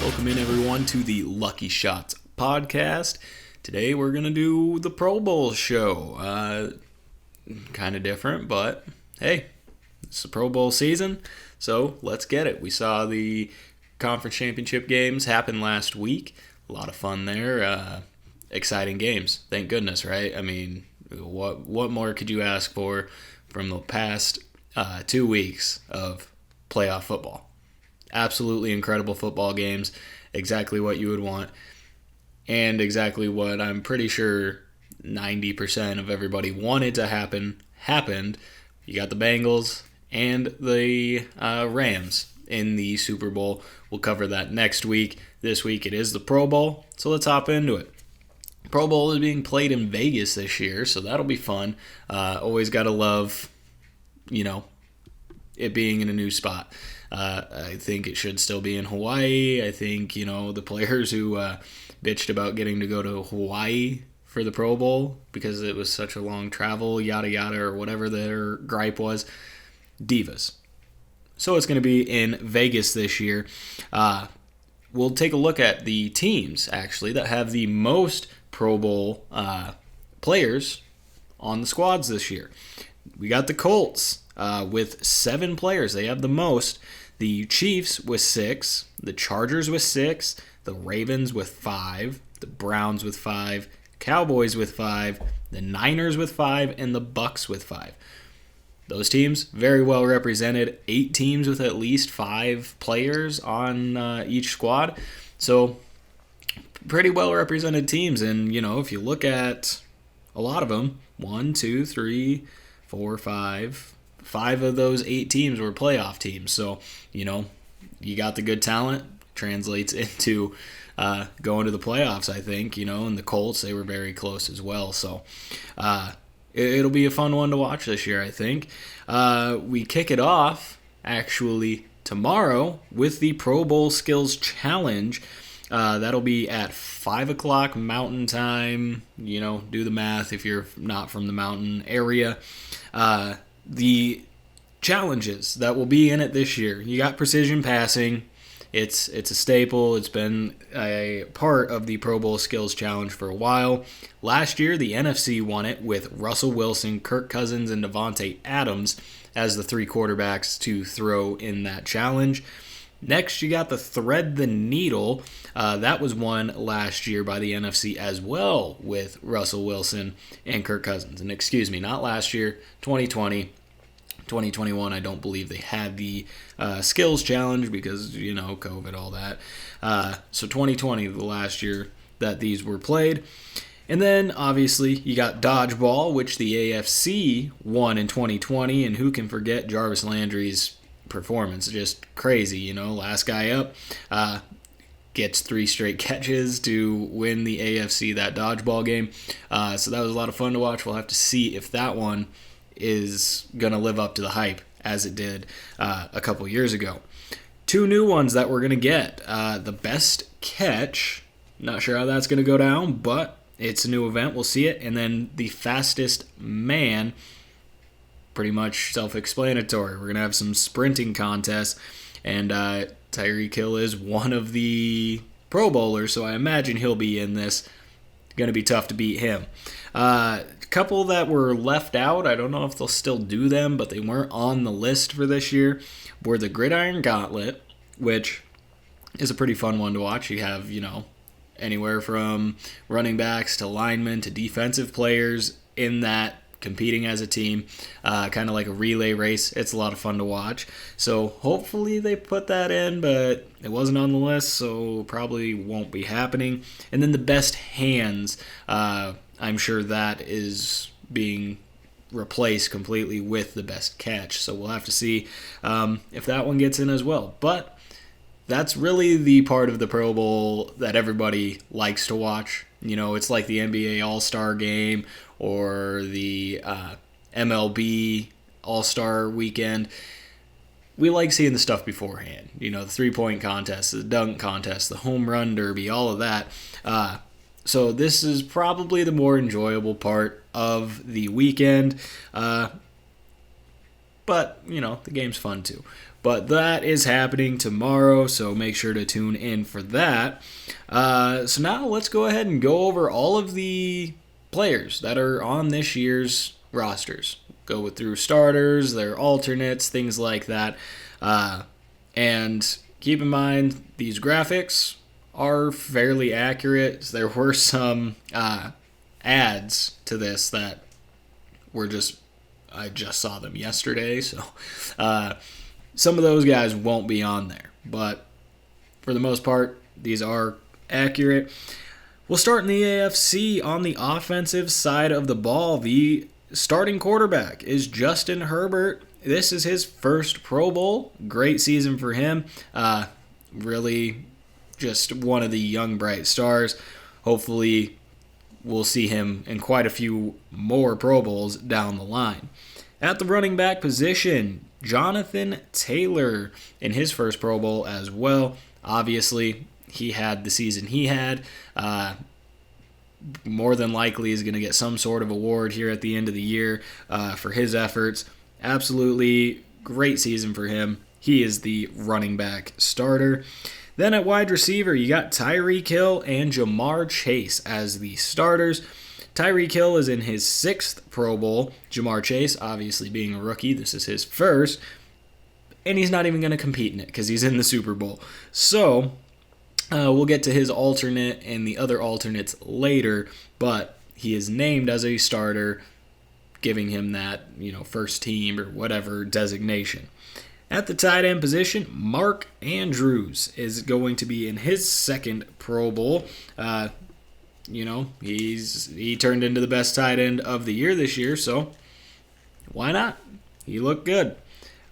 Welcome in, everyone, to the Lucky Shots podcast. Today we're going to do the Pro Bowl show. Kind of different, but hey, it's the Pro Bowl season, so let's get it. We saw the conference championship games happen last week. A lot of fun there. Exciting games. Thank goodness, right? I mean, what more could you ask for from the past 2 weeks of playoff football? Absolutely incredible football games, exactly what you would want, and exactly what I'm pretty sure 90% of everybody wanted to happen, happened. You got the Bengals and the Rams in the Super Bowl. We'll cover that next week. This week it is the Pro Bowl, so let's hop into it. Pro Bowl is being played in Vegas this year, so that'll be fun. Always got to love, it being in a new spot. I think it should still be in Hawaii. I think, the players who bitched about getting to go to Hawaii for the Pro Bowl because it was such a long travel, yada yada, or whatever their gripe was, divas. So it's going to be in Vegas this year. We'll take a look at the teams, actually, that have the most Pro Bowl players on the squads this year. We got the Colts with 7 players. They have the most. The Chiefs with 6, the Chargers with 6, the Ravens with 5, the Browns with 5, Cowboys with 5, the Niners with 5, and the Bucks with 5. Those teams, very well represented. 8 teams with at least 5 players on each squad. So, pretty well represented teams. And, if you look at a lot of them, 1, 2, 3, 4, 5 of those 8 teams were playoff teams. So, you got the good talent, translates into going to the playoffs, I think, and the Colts, they were very close as well. So, it'll be a fun one to watch this year, I think. We kick it off, actually, tomorrow with the Pro Bowl Skills Challenge. That'll be at 5 o'clock Mountain Time. Do the math if you're not from the mountain area. The challenges that will be in it this year. You got precision passing. It's a staple. It's been a part of the Pro Bowl Skills Challenge for a while. Last year, the NFC won it with Russell Wilson, Kirk Cousins, and Davante Adams as the 3 quarterbacks to throw in that challenge. Next, you got the Thread the Needle. That was won last year by the NFC as well with Russell Wilson and Kirk Cousins. And excuse me, not last year, 2020. 2021, I don't believe they had the skills challenge because, COVID, all that. So 2020, the last year that these were played. And then, obviously, you got dodgeball, which the AFC won in 2020. And who can forget Jarvis Landry's performance? Just crazy, last guy up. Gets 3 straight catches to win the AFC, that dodgeball game. So that was a lot of fun to watch. We'll have to see if that one is going to live up to the hype as it did a couple years ago. 2 new ones that we're going to get. The best catch, not sure how that's going to go down, but it's a new event. We'll see it. And then the fastest man, pretty much self-explanatory. We're going to have some sprinting contests, and Tyree is one of the Pro Bowlers, so I imagine he'll be in this. Going to be tough to beat him. Couple that were left out, I don't know if they'll still do them, but they weren't on the list for this year, were the Gridiron Gauntlet, which is a pretty fun one to watch. You have, anywhere from running backs to linemen to defensive players in that competing as a team, kind of like a relay race. It's a lot of fun to watch. So hopefully they put that in, but it wasn't on the list, so probably won't be happening. And then the best hands, I'm sure that is being replaced completely with the best catch. So we'll have to see if that one gets in as well. But that's really the part of the Pro Bowl that everybody likes to watch. It's like the NBA All-Star Game or the MLB All-Star Weekend. We like seeing the stuff beforehand. The 3-point contest, the dunk contest, the home run derby, all of that. So this is probably the more enjoyable part of the weekend. but, the game's fun too. But that is happening tomorrow, so make sure to tune in for that. So now let's go ahead and go over all of the players that are on this year's rosters. Go through starters, their alternates, things like that. And keep in mind, these graphics are fairly accurate. There were some ads to this that were I just saw them yesterday, so some of those guys won't be on there. But for the most part, these are accurate. We'll start in the AFC on the offensive side of the ball. The starting quarterback is Justin Herbert. This is his first Pro Bowl. Great season for him. Really just one of the young, bright stars. Hopefully, we'll see him in quite a few more Pro Bowls down the line. At the running back position, Jonathan Taylor in his first Pro Bowl as well. Obviously, he had the season he had. More than likely is going to get some sort of award here at the end of the year for his efforts. Absolutely great season for him. He is the running back starter. Then at wide receiver, you got Tyree and Jamar Chase as the starters. Tyree is in his 6th Pro Bowl. Jamar Chase, obviously being a rookie, this is his first. And he's not even going to compete in it because he's in the Super Bowl. So, we'll get to his alternate and the other alternates later. But he is named as a starter, giving him that, first team or whatever designation. At the tight end position, Mark Andrews is going to be in his 2nd Pro Bowl. He turned into the best tight end of the year this year, so why not? He looked good.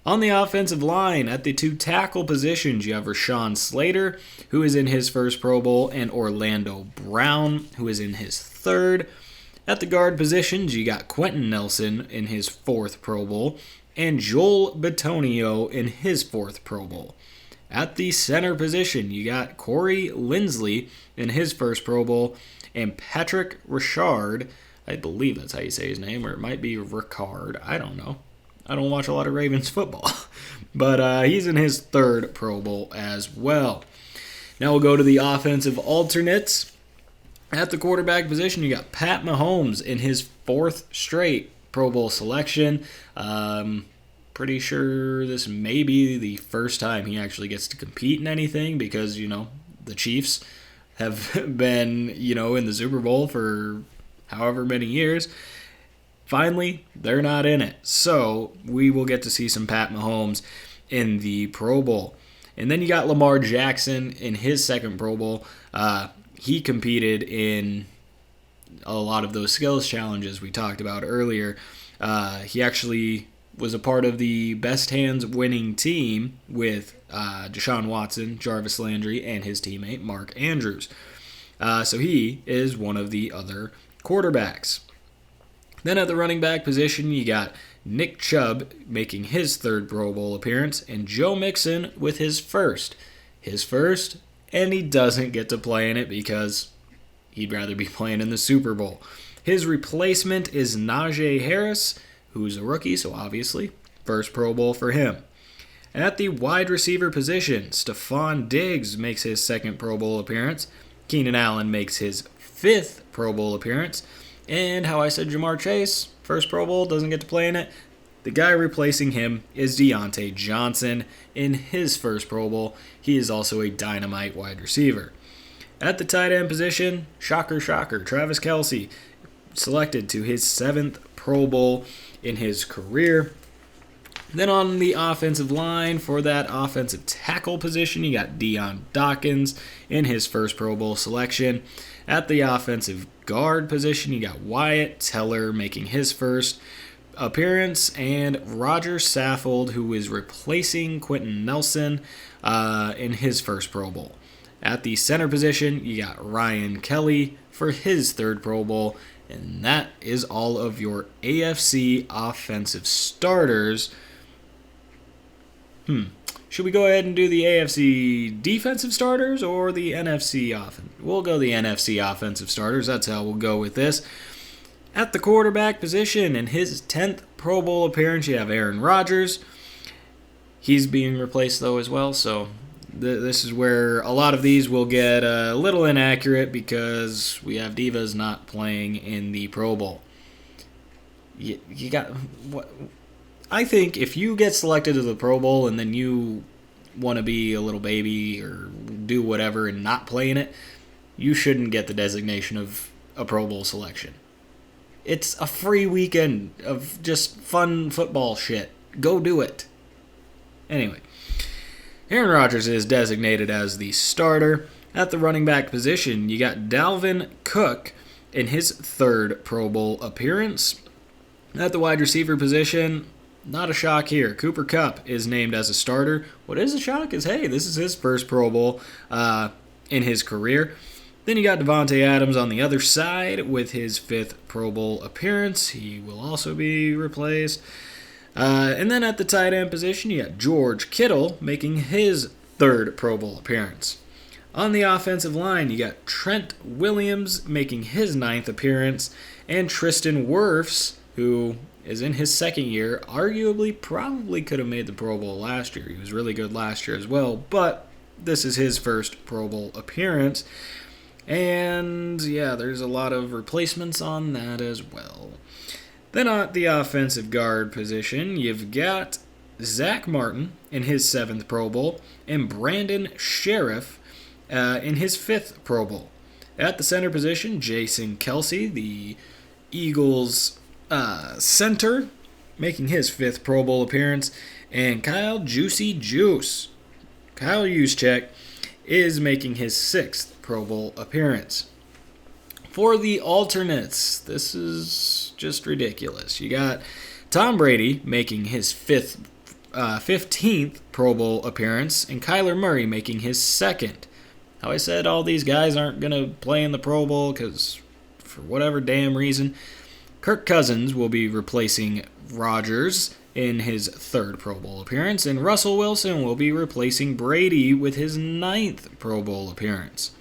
On the offensive line, at the 2 tackle positions, you have Rashawn Slater, who is in his first Pro Bowl, and Orlando Brown, who is in his 3rd. At the guard positions, you got Quentin Nelson in his 4th Pro Bowl, and Joel Bitonio in his 4th Pro Bowl. At the center position, you got Corey Linsley in his first Pro Bowl, and Patrick Richard, I believe that's how you say his name, or it might be Ricard, I don't know. I don't watch a lot of Ravens football. But he's in his 3rd Pro Bowl as well. Now we'll go to the offensive alternates. At the quarterback position, you got Pat Mahomes in his 4th straight Pro Bowl selection. Pretty sure this may be the first time he actually gets to compete in anything because, the Chiefs have been, in the Super Bowl for however many years. Finally, they're not in it. So we will get to see some Pat Mahomes in the Pro Bowl. And then you got Lamar Jackson in his 2nd Pro Bowl. He competed in a lot of those skills challenges we talked about earlier. He actually was a part of the Best Hands winning team with Deshaun Watson, Jarvis Landry, and his teammate Mark Andrews. So he is one of the other quarterbacks. Then at the running back position, you got Nick Chubb making his 3rd Pro Bowl appearance, and Joe Mixon with his first. And he doesn't get to play in it because he'd rather be playing in the Super Bowl. His replacement is Najee Harris, who's a rookie, so obviously, first Pro Bowl for him. At the wide receiver position, Stephon Diggs makes his 2nd Pro Bowl appearance. Keenan Allen makes his 5th Pro Bowl appearance. And how I said Jamar Chase, first Pro Bowl, doesn't get to play in it. The guy replacing him is Deontay Johnson in his first Pro Bowl. He is also a dynamite wide receiver. At the tight end position, shocker, Travis Kelce, selected to his 7th Pro Bowl in his career. Then on the offensive line, for that offensive tackle position, you got Deion Dawkins in his first Pro Bowl selection. At the offensive guard position, you got Wyatt Teller making his first appearance, and Roger Saffold, who is replacing Quentin Nelson in his first Pro Bowl. At the center position, you got Ryan Kelly for his 3rd Pro Bowl, and that is all of your AFC offensive starters. Should we go ahead and do the AFC defensive starters or the NFC offense? We'll go the NFC offensive starters. That's how we'll go with this. At the quarterback position, in his 10th Pro Bowl appearance, you have Aaron Rodgers. He's being replaced, though, as well, so this is where a lot of these will get a little inaccurate because we have divas not playing in the Pro Bowl. You got what? I think if you get selected to the Pro Bowl and then you want to be a little baby or do whatever and not play in it, you shouldn't get the designation of a Pro Bowl selection. It's a free weekend of just fun football shit. Go do it. Anyway, Aaron Rodgers is designated as the starter. At the running back position, you got Dalvin Cook in his 3rd Pro Bowl appearance. At the wide receiver position, not a shock here. Cooper Kupp is named as a starter. What is a shock is, hey, this is his first Pro Bowl in his career. Then you got Davante Adams on the other side with his 5th Pro Bowl appearance. He will also be replaced. And then at the tight end position, you got George Kittle making his 3rd Pro Bowl appearance. On the offensive line, you got Trent Williams making his 9th appearance, and Tristan Wirfs, who is in his 2nd year, arguably probably could have made the Pro Bowl last year. He was really good last year as well, but this is his first Pro Bowl appearance. And yeah, there's a lot of replacements on that as well. Then at the offensive guard position, you've got Zach Martin in his 7th Pro Bowl and Brandon Sheriff in his 5th Pro Bowl. At the center position, Jason Kelsey, the Eagles center, making his 5th Pro Bowl appearance, and Kyle Juicy Juice, Kyle Juszczyk, is making his 6th Pro Bowl appearance. For the alternates, this is just ridiculous. You got Tom Brady making his 15th Pro Bowl appearance, and Kyler Murray making his 2nd. How I said all these guys aren't going to play in the Pro Bowl because for whatever damn reason, Kirk Cousins will be replacing Rodgers in his 3rd Pro Bowl appearance, and Russell Wilson will be replacing Brady with his 9th Pro Bowl appearance.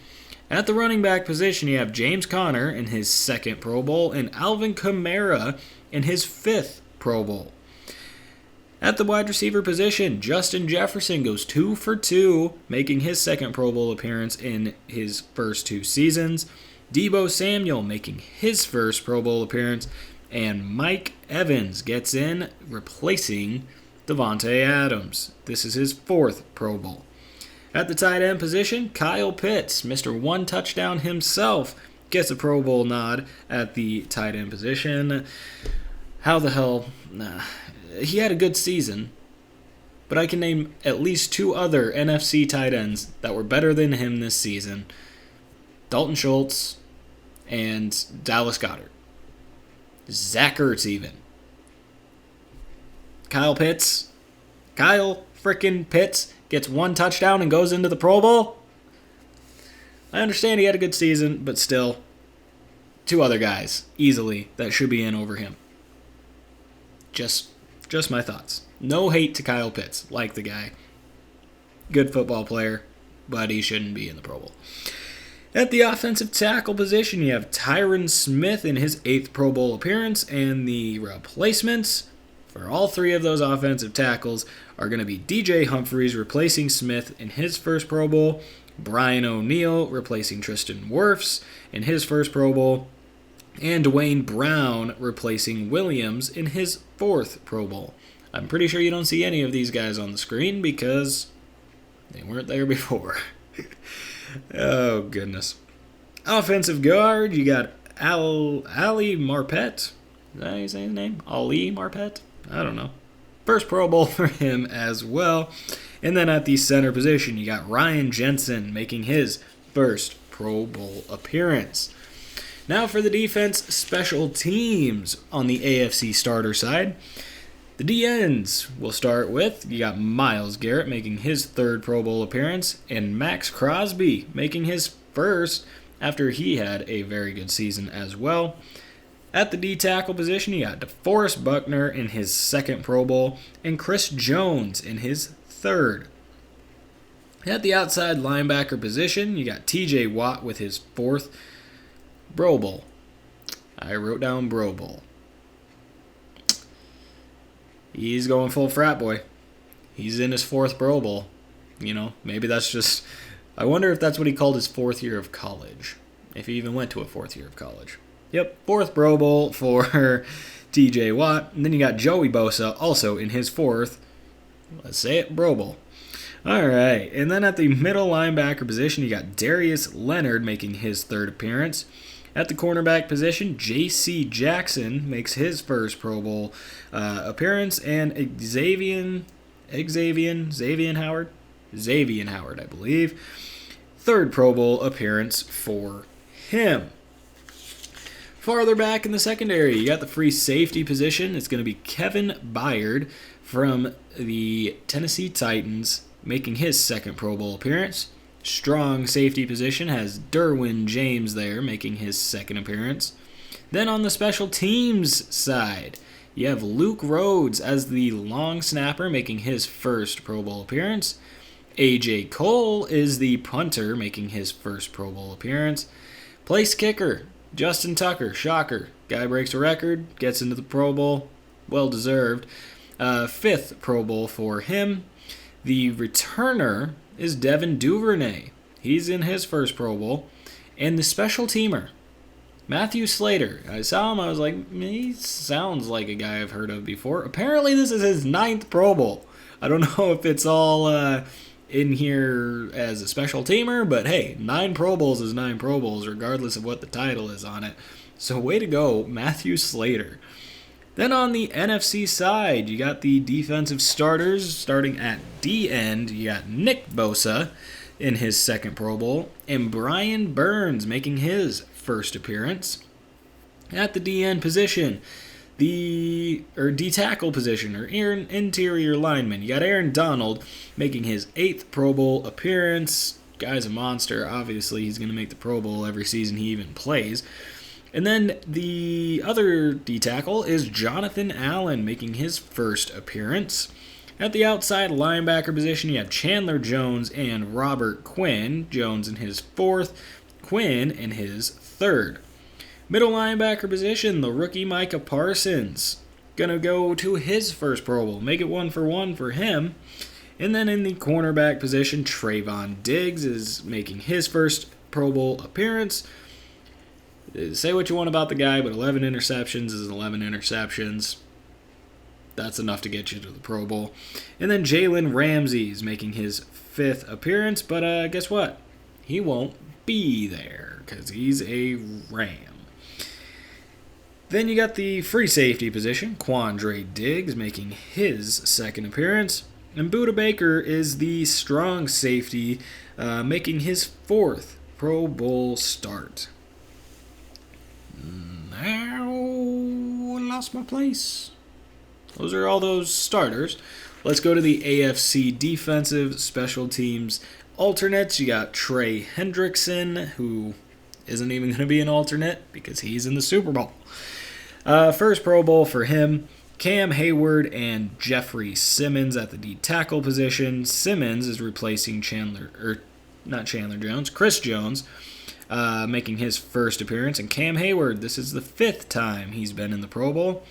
At the running back position, you have James Conner in his 2nd Pro Bowl and Alvin Kamara in his 5th Pro Bowl. At the wide receiver position, Justin Jefferson goes 2 for 2, making his 2nd Pro Bowl appearance in his first 2 seasons. Deebo Samuel making his 1st Pro Bowl appearance, and Mike Evans gets in, replacing Davante Adams. This is his 4th Pro Bowl. At the tight end position, Kyle Pitts, Mr. One Touchdown himself, gets a Pro Bowl nod at the tight end position. How the hell? He had a good season, but I can name at least 2 other NFC tight ends that were better than him this season. Dalton Schultz and Dallas Goedert. Zach Ertz even. Kyle frickin' Pitts gets 1 touchdown and goes into the Pro Bowl. I understand he had a good season, but still, 2 other guys easily that should be in over him. Just my thoughts. No hate to Kyle Pitts. Like the guy. Good football player, but he shouldn't be in the Pro Bowl. At the offensive tackle position, you have Tyron Smith in his 8th Pro Bowl appearance, and the replacements for all 3 of those offensive tackles are going to be DJ Humphries replacing Smith in his 1st Pro Bowl, Brian O'Neill replacing Tristan Wirfs in his 1st Pro Bowl, and Dwayne Brown replacing Williams in his 4th Pro Bowl. I'm pretty sure you don't see any of these guys on the screen because they weren't there before. Oh, goodness. Offensive guard, you got Ali Marpet. Is that how you say his name? Ali Marpet? I don't know. 1st Pro Bowl for him as well. And then at the center position, you got Ryan Jensen making his 1st Pro Bowl appearance. Now for the defense special teams on the AFC starter side. The DNs we'll start with. You got Myles Garrett making his 3rd Pro Bowl appearance, and Max Crosby making his 1st after he had a very good season as well. At the D-tackle position, you got DeForest Buckner in his 2nd Pro Bowl, and Chris Jones in his 3rd. At the outside linebacker position, you got TJ Watt with his 4th Pro Bowl. I wrote down Bro Bowl. He's going full frat boy. He's in his 4th Pro Bowl. Maybe that's just... I wonder if that's what he called his 4th year of college. If he even went to a 4th year of college. Yep, 4th Pro Bowl for TJ Watt. And then you got Joey Bosa, also in his 4th, let's say it, Pro Bowl. All right, and then at the middle linebacker position, you got Darius Leonard making his 3rd appearance. At the cornerback position, J.C. Jackson makes his first Pro Bowl appearance, and Xavier Howard, I believe, 3rd Pro Bowl appearance for him. Farther back in the secondary, you got the free safety position. It's going to be Kevin Byard from the Tennessee Titans making his 2nd Pro Bowl appearance. Strong safety position has Derwin James there making his 2nd appearance. Then on the special teams side, you have Luke Rhodes as the long snapper making his 1st Pro Bowl appearance. A.J. Cole is the punter making his 1st Pro Bowl appearance. Place kicker, Justin Tucker, shocker. Guy breaks a record, gets into the Pro Bowl, well deserved. 5th Pro Bowl for him. The returner is Devin Duvernay. He's in his 1st Pro Bowl. And the special teamer, Matthew Slater. I saw him, I was like, he sounds like a guy I've heard of before. Apparently this is his 9th Pro Bowl. I don't know if it's all in here as a special teamer, but hey, 9 Pro Bowls is 9 Pro Bowls, regardless of what the title is on it. So way to go, Matthew Slater. Then on the NFC side, you got the defensive starters. Starting at D-end, you got Nick Bosa in his 2nd Pro Bowl, and Brian Burns making his 1st appearance. At the D-end position, D-tackle position, or interior lineman, you got Aaron Donald making his 8th Pro Bowl appearance. Guy's a monster. Obviously, he's going to make the Pro Bowl every season he even plays. And then the other D-tackle is Jonathan Allen making his 1st appearance. At the outside linebacker position, you have Chandler Jones and Robert Quinn. Jones in his 4th, Quinn in his 3rd. Middle linebacker position, the rookie Micah Parsons. Gonna go to his 1st Pro Bowl. Make it 1-for-1 for him. And then in the cornerback position, Trayvon Diggs is making his 1st Pro Bowl appearance. Say what you want about the guy, but 11 interceptions is 11 interceptions. That's enough to get you to the Pro Bowl. And then Jalen Ramsey is making his 5th appearance, but guess what? He won't be there because he's a Ram. Then you got the free safety position, Quandre Diggs making his 2nd appearance. And Budda Baker is the strong safety, making his 4th Pro Bowl start. Now, I lost my place. Those are all those starters. Let's go to the AFC defensive special teams alternates. You got Trey Hendrickson, who isn't even going to be an alternate because he's in the Super Bowl. 1st Pro Bowl for him. Cam Hayward and Jeffrey Simmons at the D-tackle position. Simmons is replacing Chris Jones, making his 1st appearance. And Cam Hayward, this is the 5th time he's been in the Pro Bowl.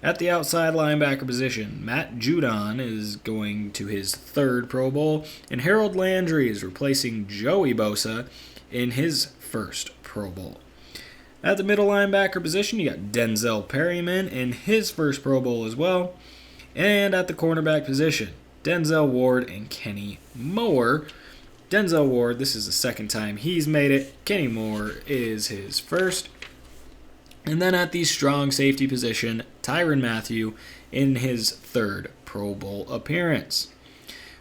At the outside linebacker position, Matt Judon is going to his 3rd Pro Bowl. And Harold Landry is replacing Joey Bosa in his 1st Pro Bowl. At the middle linebacker position, you got Denzel Perryman in his 1st Pro Bowl as well. And at the cornerback position, Denzel Ward and Kenny Moore. Denzel Ward, this is the 2nd time he's made it. Kenny Moore is his 1st. And then at the strong safety position, Tyrann Mathieu in his 3rd Pro Bowl appearance.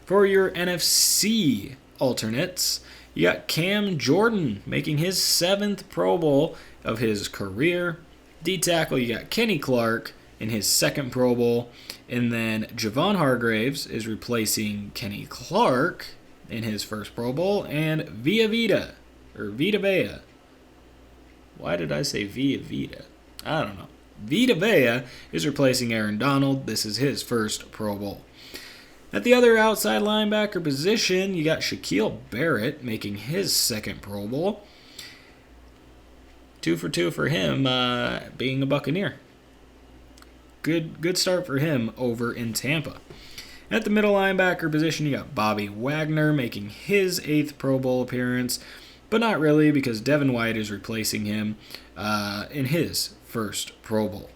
For your NFC alternates, you got Cam Jordan making his 7th Pro Bowl of his career. D-tackle, you got Kenny Clark in his 2nd Pro Bowl. And then Javon Hargraves is replacing Kenny Clark in his 1st Pro Bowl. And Vita Vea. Why did I say Vita? I don't know. Vita Vea is replacing Aaron Donald. This is his 1st Pro Bowl. At the other outside linebacker position, you got Shaquille Barrett making his 2nd Pro Bowl. 2 for 2 for him, being a Buccaneer. Good start for him over in Tampa. At the middle linebacker position, you got Bobby Wagner making his 8th Pro Bowl appearance, but not really because Devin White is replacing him in his first Pro Bowl.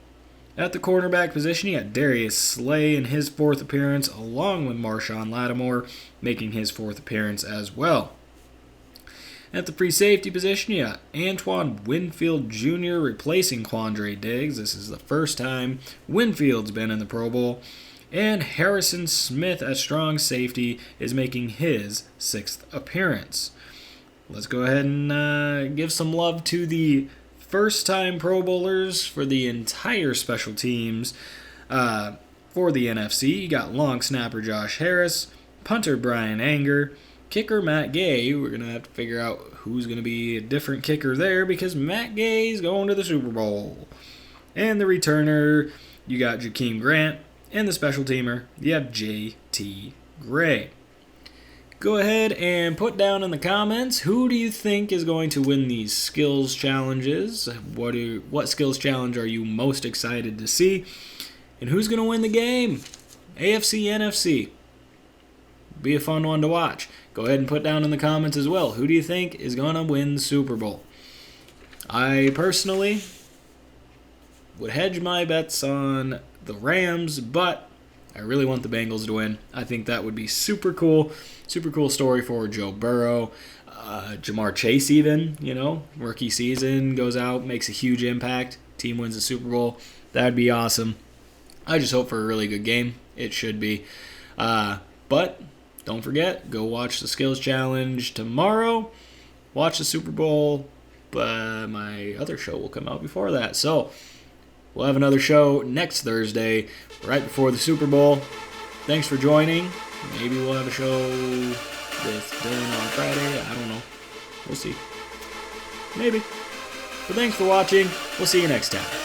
At the cornerback position, you got Darius Slay in his 4th appearance, along with Marshawn Lattimore making his 4th appearance as well. At the free safety position, you got Antoine Winfield Jr. replacing Quandre Diggs. This is the first time Winfield's been in the Pro Bowl. And Harrison Smith at strong safety is making his 6th appearance. Let's go ahead and give some love to the first-time Pro Bowlers for the entire special teams for the NFC. You got long snapper Josh Harris, punter Brian Anger, kicker Matt Gay. We're going to have to figure out who's going to be a different kicker there because Matt Gay's going to the Super Bowl. And the returner, you got Jakeem Grant. And the special teamer, you have J.T. Gray. Go ahead and put down in the comments, who do you think is going to win these skills challenges? What skills challenge are you most excited to see? And who's going to win the game? AFC, NFC. Be a fun one to watch. Go ahead and put down in the comments as well, who do you think is going to win the Super Bowl? I personally would hedge my bets on the Rams, but I really want the Bengals to win. I think that would be super cool. Super cool story for Joe Burrow. Jamar Chase even, rookie season, goes out, makes a huge impact. Team wins the Super Bowl. That would be awesome. I just hope for a really good game. It should be. But don't forget, go watch the Skills Challenge tomorrow. Watch the Super Bowl. My other show will come out before that. So we'll have another show next Thursday, right before the Super Bowl. Thanks for joining. Maybe we'll have a show with Dylan on Friday. I don't know. We'll see. Maybe. But thanks for watching. We'll see you next time.